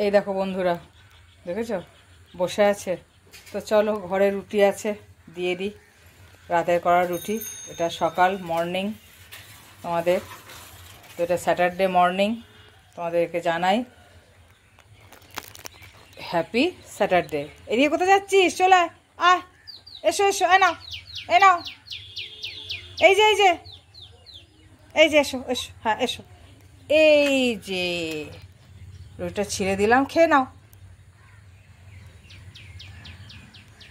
এই দেখো বন্ধুরা, দেখেছো বসে আছে। তো চলো, ঘরে রুটি আছে, দিয়ে দিই রাতের করা রুটি। এটা সকাল মর্নিং তোমাদের, তো এটা স্যাটারডে মর্নিং। তোমাদেরকে জানাই হ্যাপি স্যাটারডে। এদিকে কোথায় যাচ্ছিস? চলে আয়, এসো এসো, এ নাও এ নাও, এই যে এই যে এই যে, এসো এসো, হ্যাঁ এসো। এই যে রুটিটা ছিঁড়ে দিলাম, খেয়ে নাও।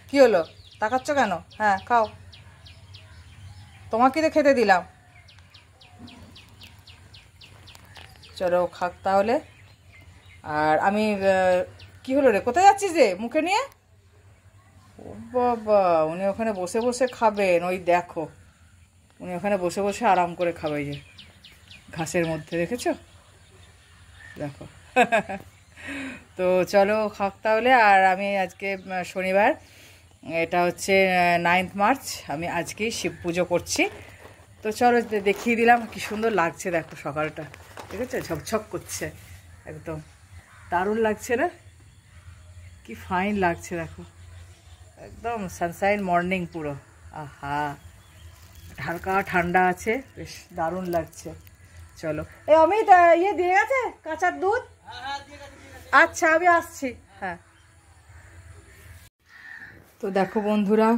কি হলো, তাকাচ্ছ কেন? হ্যাঁ খাও, তোমাকে তো খেতে দিলাম। চলো খাক তাহলে। আর আমি কি হলো রে, কোথায় যাচ্ছিস রে মুখে নিয়ে? ও বাবা, উনি ওখানে বসে বসে খাবেন। ওই দেখো, উনি ওখানে বসে বসে আরাম করে খাবে, যে ঘাসের মধ্যে, দেখেছো? দেখো। তো চলো খাক তাহলে। আর আমি আজকে শনিবার, এটা হচ্ছে 9 মার্চ, আমি আজকেই শিব পুজো করছি। তো চলো দেখিয়ে দিলাম কি সুন্দর লাগছে, দেখো সকালটা, ঠিক আছে, ঝকঝক করছে, একদম দারুণ লাগছে না? কি ফাইন লাগছে দেখো, একদম সানশাইন মর্নিং পুরো। আহা, হালকা ঠান্ডা আছে, বেশ দারুণ লাগছে। চলো, এই অমিত ইয়ে দিয়ে গেছে কাঁচার দুধ? আচ্ছা আমি আসছি, হ্যাঁ। তো দেখো বন্ধুরা,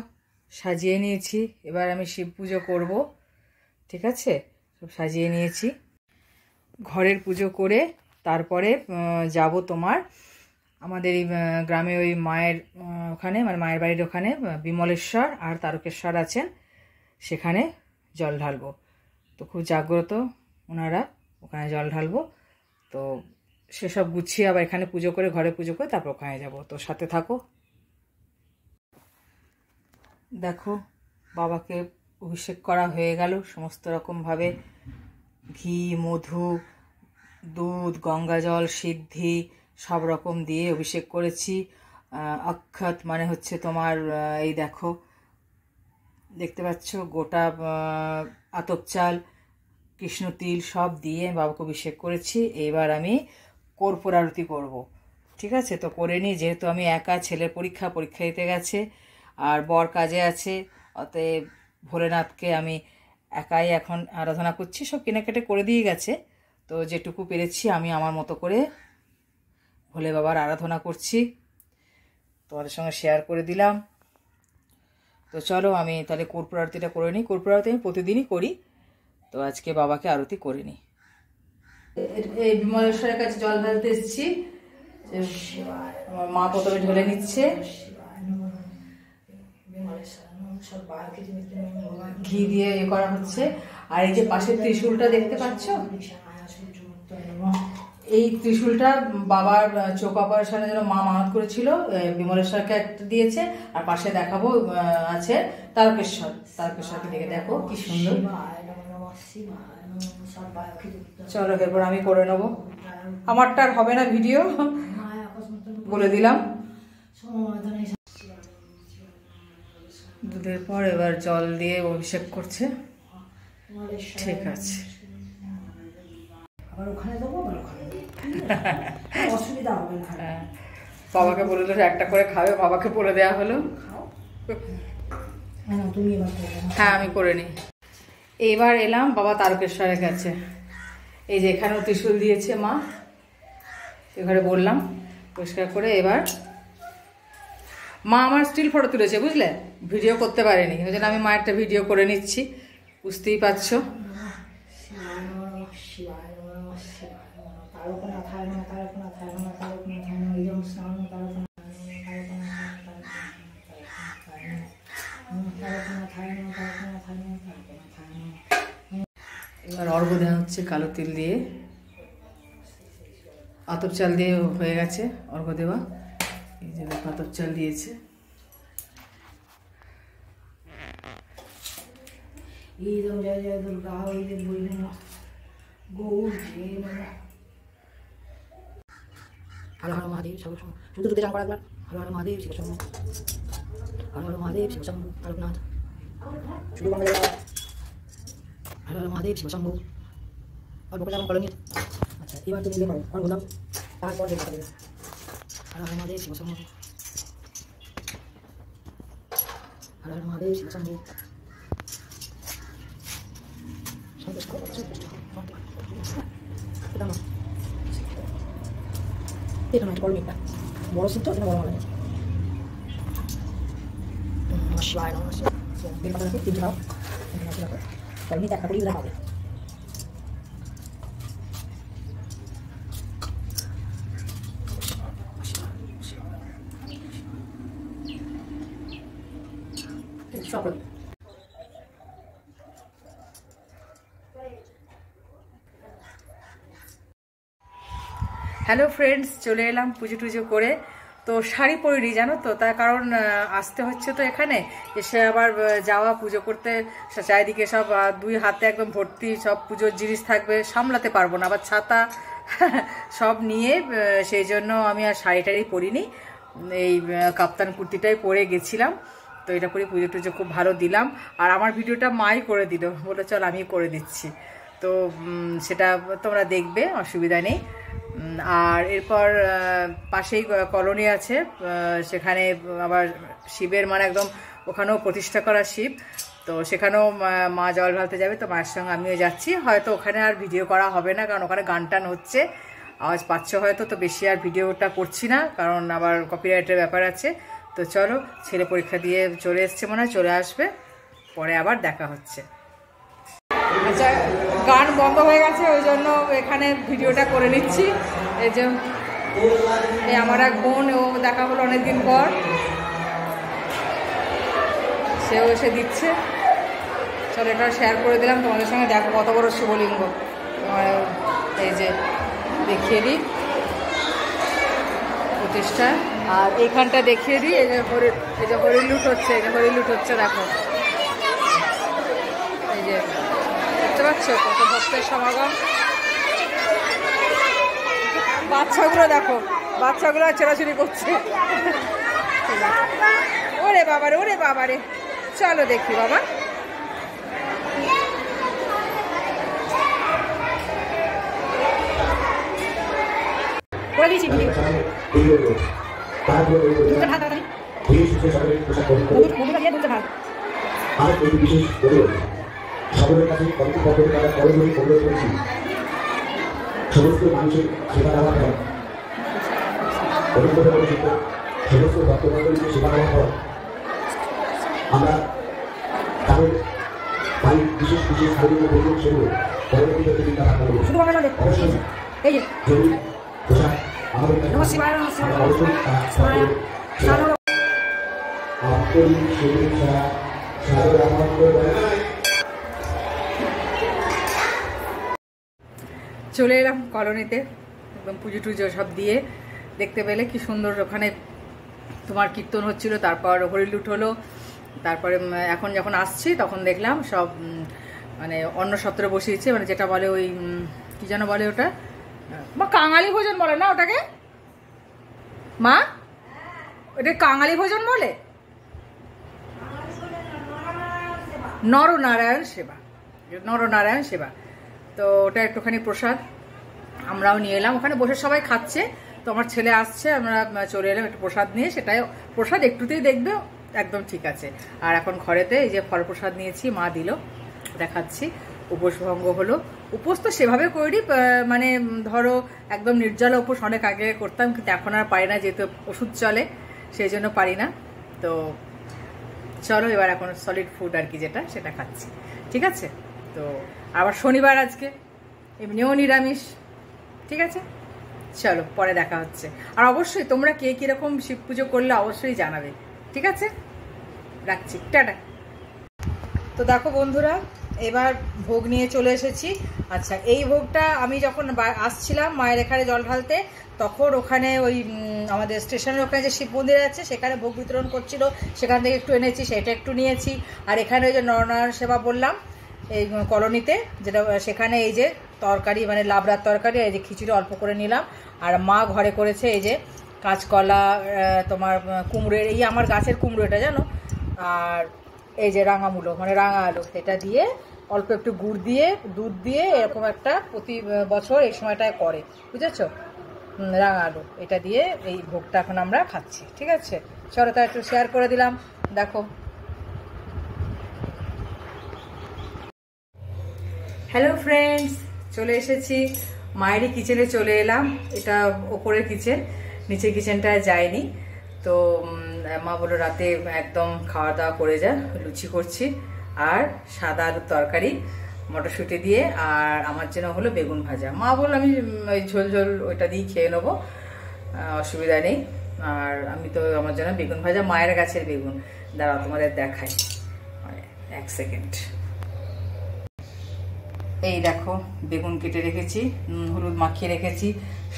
সাজিয়ে নিয়েছি, এবার আমি শিব পুজো করব, ঠিক আছে? সব সাজিয়ে নিয়েছি। ঘরের পুজো করে তারপরে যাব তোমার আমাদের এই গ্রামে, ওই মায়ের ওখানে, মানে মায়ের বাড়ির ওখানে বিমলেশ্বর আর তারকেশ্বর আছেন, সেখানে জল ঢালবো। তো খুব জাগ্রত ওনারা, ওখানে জল ঢালবো। তো সেসব গুছিয়ে আবার এখানে পুজো করে, ঘরে পুজো করে তারপর ওখানে যাব। তো সাথে থাকো। দেখো, বাবাকে অভিষেক করা হয়ে গেল সমস্ত রকমভাবে, ঘি, মধু, দুধ, গঙ্গা জল, সিদ্ধি সব রকম দিয়ে অভিষেক করেছি। অক্ষত মানে হচ্ছে তোমার, এই দেখো দেখতে পাচ্ছ, গোটা আতপ চাল, কৃষ্ণ তিল সব দিয়ে বাবাকে অভিষেক করেছি। এবার আমি কর্পূর আরতি করব, ঠিক আছে? তো করে নিই, যেহেতু আমি একা, ছেলের পরীক্ষা দিতে গেছে, আর বর কাজে আছে, অতএব ভোলেনাথকে আমি একাই এখন আরাধনা করছি। সব কেনাকাটা করে দিয়ে গেছে, তো যেটুকু পেরেছি আমি আমার মতো করে ভোলে বাবার আরাধনা করছি, তোমাদের সঙ্গে শেয়ার করে দিলাম। তো চলো আমি তাহলে কর্পূর আরতিটা করে নিই। কর্পূর আরতি আমি প্রতিদিনই করি, তো আজকে বাবাকে আরতি করে নিই। এই বিমলেশ্বরের কাছে জল ঢালতে এসেছি, আমার মা প্রথমে ঢেলে নিচ্ছে, ঘি দিয়ে এ করা হচ্ছে। আর এই যে পাশের ত্রিশূলটা দেখতে পাচ্ছ, এই ত্রিশূলটা বাবার চোখ অপারেশনের জন্য মা মানত করেছিল, বিমলেশ্বরকে একটা দিয়েছে, আর পাশে দেখাবো আছে তারকেশ্বরকে দেখে দেখো কি সুন্দর। চলো এরপর আমি করে নেবো, আমারটা আর হবে না ভিডিও, বলে দিলাম। দুধের পর এবার জল দিয়ে অভিষেক করছে, ঠিক আছে। অসুবিধা হবে না, বাবাকে বলে দিল একটা করে খাবে, বাবাকে বলে দেওয়া হলো। হ্যাঁ আমি করে নিই। এইবার এলাম বাবা তারকেশ্বরের কাছে, এই যে এখানেও ত্রিশূল দিয়েছে মা, এবারে বললাম পরিষ্কার করে। এবার মা আমার স্টিল ফটো তুলেছে, বুঝলে, ভিডিও করতে পারেনি, ওই জন্য আমি মায়েরটা ভিডিও করে নিচ্ছি, বুঝতেই পারছো। এবার অর্ঘ্য দেওয়া হচ্ছে কালো তিল দিয়ে, আতপ চাল দিয়ে হয়ে গেছে অর্ঘ্য দেওয়া। এই যে আতপ চাল দিয়েছে, জয় জয় দুর্গা, ওই যে বললেন গৌর যে হর হর মহাদেব, শুধু দুধে চান করা একবার, হর হর মহাদেব শিব শম্ভু, হর হর মহাদেব শিব শম্ভু তারকনাথ, শুধু বাংলা হর হর মহাদেব শিব শম্ভু। অল্প করে যেমন করেনি। আচ্ছা এবার তুমি করো, অর্ঘ্য দাও, তারপর দেখতে পাবে। हर हर महादेव शिव शंभो हर हर महादेव शिव शंभो এটা নয় বড় মিটটা বড় সিদ্ধ এটা বড় হবে শিবায় নমঃ দিন পাতা রাখি তিনটে দাও কলমিতে একটা করে দিলে পাবে সব করে হ্যালো ফ্রেন্ডস, চলে এলাম পুজো টুজো করে। তো শাড়ি পরিনি জানো তো, তার কারণ আসতে হচ্ছে তো এখানে, এসে আবার যাওয়া পুজো করতে চারিদিকে সব দুই হাতে একদম ভর্তি সব পুজোর জিনিস থাকবে, সামলাতে পারবো না, আবার ছাতা সব নিয়ে, সেই জন্য আমি আর শাড়ি টাড়ি পরিনি, এই কাপ্তান কুর্তিটাই পরে গেছিলাম। তো এটা করে পুজো টুজো খুব ভালো দিলাম। আর আমার ভিডিওটা মাই করে দিল, বলে চল আমি করে দিচ্ছি। তো সেটা তোমরা দেখবে, অসুবিধা নেই। আর এরপর পাশেই কলোনি আছে, সেখানে আবার শিবের মানে একদম ওখানেও প্রতিষ্ঠা করা শিব, তো সেখানেও মা জল ঢালতে যাবে, তো মায়ের সঙ্গে আমিও যাচ্ছি। হয়তো ওখানে আর ভিডিও করা হবে না, কারণ ওখানে গান টান হচ্ছে, আওয়াজ পাচ্ছ হয়তো, তো বেশি আর ভিডিওটা করছি না, কারণ আবার কপিরাইটের ব্যাপার আছে। তো চলো, ছেলে পরীক্ষা দিয়ে চলে এসছে, মনে হয় চলে আসবে, পরে আবার দেখা হচ্ছে। আচ্ছা, গান বন্ধ হয়ে গেছে, ওই জন্য এখানে ভিডিওটা করে নিচ্ছি। এই যে এই আমার এক বোন, ও দেখা হলো অনেকদিন পর, সেও এসে দিচ্ছে। চলো, এটা শেয়ার করে দিলাম তোমাদের সঙ্গে, দেখো কত বড় শিবলিঙ্গ। এই যে দেখিয়ে দিই প্রতিষ্ঠা, আর এইখানটা দেখিয়ে দিই, এই যে হরিলুট হচ্ছে, এই যে হরিলুট হচ্ছে, দেখো এই যে দেখতে পাচ্ছ কত ভক্তের সমাগম। বাচ্চাগুলো দেখো, বাচ্চাগুলো ছেড়াছুড়ি করছে। ওরে বাবারে, ওরে বাবারে, চলো দেখি বাবা। করে দিয়েছি সকলের কাছে কর্তৃপক্ষের দ্বারা করজোড়ে অনুরোধ করছি, সমস্ত মানুষের সেবা দেওয়ার পর, অভিজ্ঞতা পরিচিত সমস্ত ভক্তমণ্ডলীকে সেবা দেওয়ার পর, আমরা কারোর বাড়ির বিশেষ বিশেষ ধর্মীয় ভোজন সেগুলো পরবর্তীতে প্রতিজ্ঞা করব। অবশ্যই যদি পোশাক আমাদের কাছে অবশ্যই আন্তরিক শুভেচ্ছা সাদর আমন্ত্রণ জানাই। চলে এলাম কলোনিতে, একদম পুজো টুজো সব দিয়ে। দেখতে পেলে কি সুন্দর, ওখানে তোমার কীর্তন হচ্ছিল, তারপর হরিলুট হলো, তারপরে এখন যখন আসছি তখন দেখলাম সব মানে অন্ন সত্রে বসিয়েছে, মানে যেটা বলে ওই কি যেন বলে ওটা, মা কাঙালি ভোজন বলে না ওটাকে, মা ওটা কাঙালি ভোজন বলে, নরনারায়ণ সেবা, নরনারায়ণ সেবা। তো ওটা একটুখানি প্রসাদ আমরাও নিয়ে এলাম, ওখানে বসে সবাই খাচ্ছে, তো আমার ছেলে আসছে, আমরা চলে এলাম একটু প্রসাদ নিয়ে। সেটাই প্রসাদ একটুতেই দেখবে একদম ঠিক আছে। আর এখন ঘরেতে এই যে ফল প্রসাদ নিয়েছি, মা দিল, দেখাচ্ছি। উপোস ভঙ্গ হলো, উপোস তো সেভাবে করি, মানে ধরো একদম নির্জলা উপোস অনেক আগে করতাম, কিন্তু এখন আর পারি না, যেহেতু ওষুধ চলে সেই জন্য পারি না। তো চলো এবার এখন সলিড ফুড আর কি যেটা, সেটা খাচ্ছি, ঠিক আছে। তো আবার শনিবার আজকে, এমনিও নিরামিষ, ঠিক আছে। চলো পরে দেখা হচ্ছে। আর অবশ্যই তোমরা কে কিরকম শিব পুজো করলে অবশ্যই জানাবে, ঠিক আছে। রাখছি, টাটা। তো দেখো বন্ধুরা, এবার ভোগ নিয়ে চলে এসেছি। আচ্ছা, এই ভোগটা আমি যখন আসছিলাম মায়ের এখানে জল ঢালতে, তখন ওখানে ওই আমাদের স্টেশনের ওখানে যে শিব মন্দির আছে সেখানে ভোগ বিতরণ করছিল, সেখান থেকে একটু এনেছি, সেটা একটু নিয়েছি। আর এখানে ওই যে নরনারায়ণ সেবা বললাম এই কলোনিতে, যেটা সেখানে এই যে তরকারি মানে লাবড়ার তরকারি, এই যে খিচুড়ি অল্প করে নিলাম। আর মা ঘরে করেছে এই যে কাঁচকলা, তোমার কুমড়ো, এই আমার গাছের কুমড়ো এটা জানো, আর এই যে রাঙামূলো মানে রাঙা আলু, এটা দিয়ে অল্প একটু গুড় দিয়ে দুধ দিয়ে এরকম একটা প্রতি বছর এই সময়টায় করে, বুঝেছো। রাঙা আলু, এটা দিয়ে এই ভোগটা এখন আমরা খাচ্ছি। ঠিক আছে, চলো তা একটু শেয়ার করে দিলাম। দেখো, হ্যালো ফ্রেন্ডস, চলে এসেছি মায়েরই কিচেনে চলে এলাম। এটা ওপরের কিচেন, নিচের কিচেনটায় যায়নি। তো মা বললো রাতে একদম খাওয়া দাওয়া করে যা, লুচি করছি আর সাদা আলুর তরকারি মটরশুঁটি দিয়ে, আর আমার জন্য হলো বেগুন ভাজা। মা বললো আমি ওই ঝোল ঝোল ওইটা দিয়ে খেয়ে নেবো, অসুবিধা নেই। আর আমি তো আমার জন্য বেগুন ভাজা, মায়ের গাছের বেগুন। দাঁড়াও তোমাদের দেখাই, এক সেকেন্ড। এই দেখো, বেগুন কেটে রেখেছি, হলুদ মাখিয়ে রেখেছি,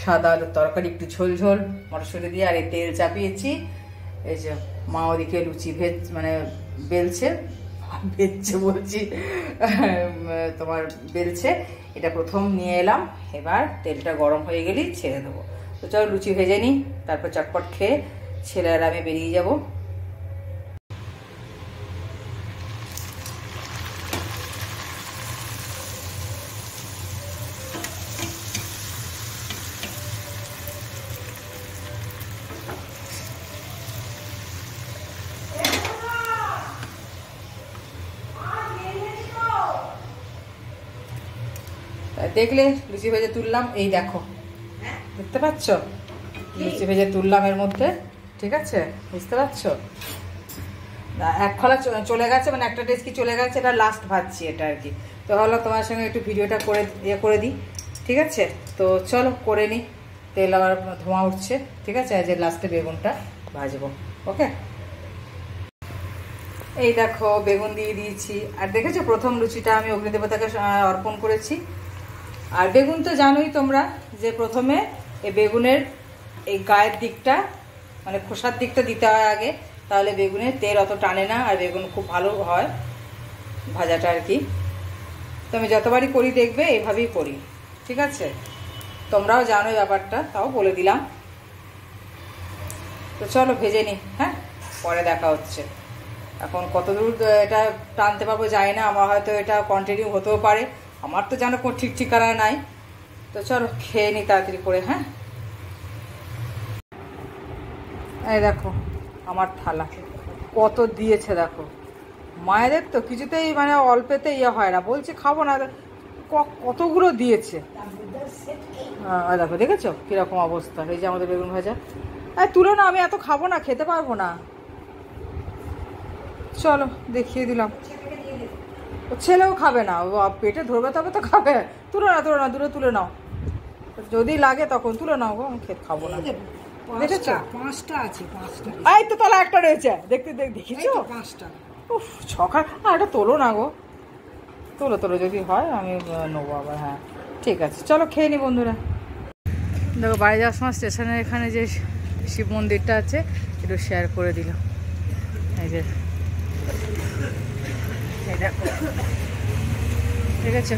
সাদা আলুর তরকারি একটু ঝোল ঝোল মটরশুঁটি দিয়ে, আর এই তেল চাপিয়েছি। এই যে মা ওদিকে লুচি বেলছে বলছি, তোমার বেলছে। এটা প্রথম নিয়ে এলাম, এবার তেলটা গরম হয়ে গেলেই ছেড়ে দেবো। তো চলো লুচি ভেজে নিই, তারপর চটপট খেয়ে ছেলে আর আমি বেরিয়ে যাবো। দেখলে লুচি ভেজে তুললাম, এই দেখো দেখতে পাচ্ছ, লুচি ভেজে তুললাম এর মধ্যে। ঠিক আছে, বুঝতে পারছো? এক খোলা চলে গেছে, মানে একটা ডেস্কি চলে গেছে, এটা লাস্ট ভাজছি এটা আর কি। তো ভাবলো তোমার সঙ্গে একটু ভিডিওটা করে দিই। ঠিক আছে, তো চলো করে নিই। তেল আবার ধোঁয়া উঠছে। ঠিক আছে, যে লাস্টে বেগুনটা ভাজবো। ওকে, এই দেখো বেগুন দিয়ে দিয়েছি। আর দেখেছো, প্রথম লুচিটা আমি অগ্নিদেবতাকে অর্পণ করেছি। আর বেগুন তো জানোই তোমরা যে প্রথমে এই বেগুনের এই গায়ের দিকটা, মানে খোসার দিকটা দিতে হয় আগে, তাহলে বেগুনের তেল অত টানে না, আর বেগুন খুব ভালো হয় ভাজাটা আর কি। তো আমি যতবারই করি দেখবে এইভাবেই করি। ঠিক আছে, তোমরাও জানো ব্যাপারটা, তাও বলে দিলাম। তো চলো ভেজে নিই, হ্যাঁ, পরে দেখা হচ্ছে। এখন কতদূর এটা টানতে পারবো জানি না, আমার হয়তো এটা কন্টিনিউ হতেও পারে, আমার তো জানো কোনো ঠিক ঠিকানা নাই। তো চলো খেয়ে নিই তাড়াতাড়ি করে। হ্যাঁ, এই দেখো আমার থালা কত দিয়েছে দেখো। মায়েদের তো কিছুতেই মানে অল্পেতে ইয়ে হয় না, বলছে খাবো না, কতগুলো দিয়েছে। দেখো, দেখেছো কিরকম অবস্থা। এই যে আমাদের বেগুন ভাজা, তুলো না, আমি এত খাবো না, খেতে পারবো না। চলো দেখিয়ে দিলাম। ও ছেলেও খাবে না, ও পেটে ধরবে তবে তো খাবে। তুলো না দূরে তুলে নাও, যদি লাগে তখন তুলে নাও গো, আমি খেতে খাবো না। দেখেছো, 5টা আছে, 5টা। এই তো তলা একটা রয়েছে, দেখেছো 5টা। উফ, ছখার। এটা তোলো না গো, তোলো যদি হয় আমি নেবো আবার। হ্যাঁ ঠিক আছে, চলো খেয়ে নি বন্ধুরা। দেখো, বাড়ি যাওয়ার সময় স্টেশনের এখানে যে শিব মন্দিরটা আছে একটু শেয়ার করে দিলাম। এই যে দেখো, ঠিক আছে,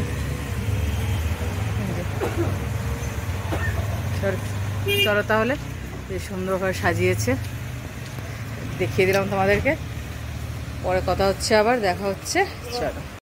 চলো তাহলে। যে সুন্দরভাবে সাজিয়েছে দেখিয়ে দিলাম তোমাদেরকে। পরে কথা হচ্ছে, আবার দেখা হচ্ছে, চলো।